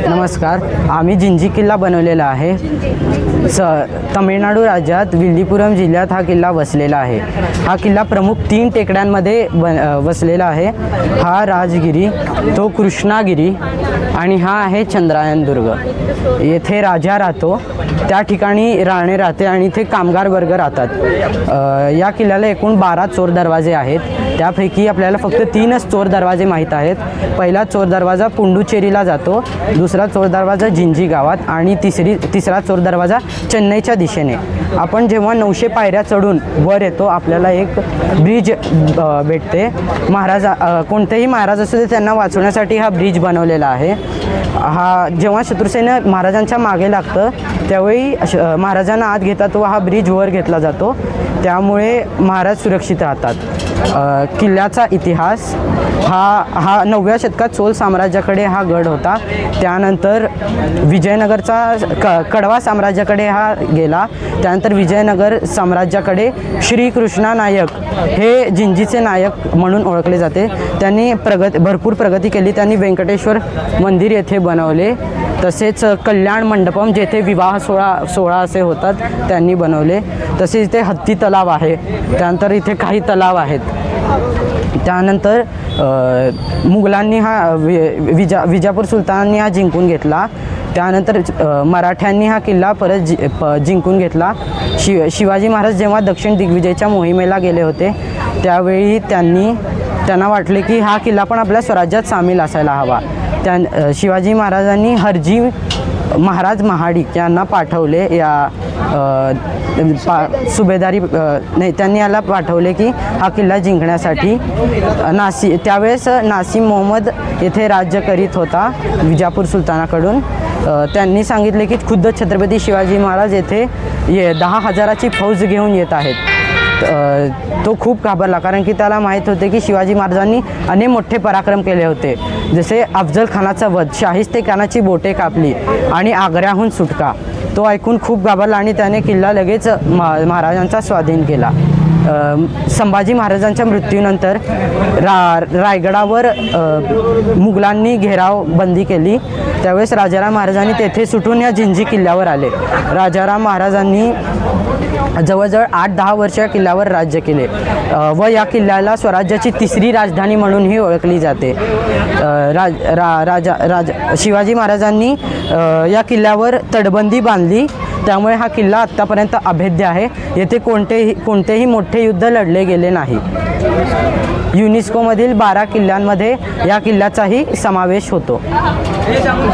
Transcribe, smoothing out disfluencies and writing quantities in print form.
नमस्कार. आम्ही जिंजी किल्ला बनवलेला आहे. तमिळनाडू राज्यात विल्लीपुरम जिल्ह्यात हा किल्ला वसलेला आहे. हा किल्ला प्रमुख 3 टेकड्यांमध्ये वसलेला आहे. हा राजगिरी, तो कृष्णागिरी आणि हा आहे चंद्रायन दुर्ग. येथे राजा राहतो, त्या ठिकाणी राणे राहते आणि इथे कामगार वर्ग राहतात. या किल्ल्याला एकूण 12 चोर दरवाजे आहेत. त्यापैकी आपल्याला फक्त 3च चोर दरवाजे माहीत आहेत. पहिला चोर दरवाजा पुंडुचेरीला जातो, दुसरा चोर दरवाजा जिंजी गावात आणि तिसरा चोर दरवाजा चेन्नईच्या दिशेने. आपण जेव्हा 900 पायऱ्या चढून वर येतो आपल्याला एक ब्रिज भेटते. कोणतेही महाराज असू दे त्यांना वाचवण्यासाठी हा ब्रिज बनवलेला आहे. हा जेव्हा शत्रुसेना महाराजांच्या मागे लागतं त्यावेळी महाराजांना आत घेतात व हा ब्रिज वर घेतला जातो, त्यामुळे महाराज सुरक्षित राहतात. किल्ल्याचा इतिहास हा 9व्या शतकात चोल साम्राज्याकडे हा गड होता. त्यानंतर विजयनगरचा कडवा साम्राज्याकडे हा गेला. त्यानंतर विजयनगर साम्राज्याकडे श्रीकृष्णा नायक हे जिंजीचे नायक म्हणून ओळखले जाते. त्यांनी भरपूर प्रगती केली. त्यांनी व्यंकटेश्वर मंदिर येथे बनवले. तसेच कल्याण मंडपम जेथे विवाह सोहळा असे होतात त्यांनी बनवले. तसेच इथे हत्ती तलाव आहे. त्यानंतर इथे काही तलाव आहेत. त्यानंतर मुघलांनी विजापूर सुलतानांनी हा जिंकून घेतला. त्यानंतर मराठ्यांनी हा किल्ला परत जिंकून घेतला. शिवाजी महाराज जेव्हा दक्षिण दिग्विजयच्या मोहिमेला गेले होते त्यावेळी त्यांना वाटले की हा किल्ला पण आपल्या स्वराज्यात सामील असायला हवा. शिवाजी महाराजांनी हरजी महाराज महाडिक यांना पाठवले. सुभेदारी त्यांनी याला पाठवले की हा किल्ला जिंकण्यासाठी. त्यावेळेस नासिम मोहम्मद येथे राज्य करीत होता विजापूर सुलतानाकडून. त्यांनी सांगितले की खुद्द छत्रपती शिवाजी महाराज येथे 10,000ची फौज घेऊन येत आहेत. तो खूप घाबरला, कारण की त्याला माहीत होते की शिवाजी महाराजांनी अनेक मोठे पराक्रम केले होते, जसे अफजल खानाचा वध, शाहिस्तेखानाची बोटे कापली आणि आग्र्याहून सुटका. तो ऐकून खूप घाबरला आणि त्याने किल्ला लगेच महाराजांचा स्वाधीन केला. संभाजी महाराजांच्या मृत्यूनंतर रायगडावर मुघलांनी घेरावबंदी केली. त्यावेळेस राजाराम महाराजांनी तेथे सुटून या जिंजी किल्ल्यावर आले. राजाराम महाराजांनी जवळजवळ 8-10 वर्ष या किल्ल्यावर राज्य केले व या किल्ल्याला स्वराज्याची 3री राजधानी म्हणूनही ओळखली जाते. शिवाजी महाराजांनी या किल्ल्यावर तटबंदी बांधली, त्यामुळे हा किल्ला आत्तापर्यंत अभेद्य आहे. येथे कोणतेही मोठे युद्ध लढले गेले नाही. युनेस्कोमधील 12 किल्ल्यांमध्ये या किल्ल्याचाही समावेश होतो.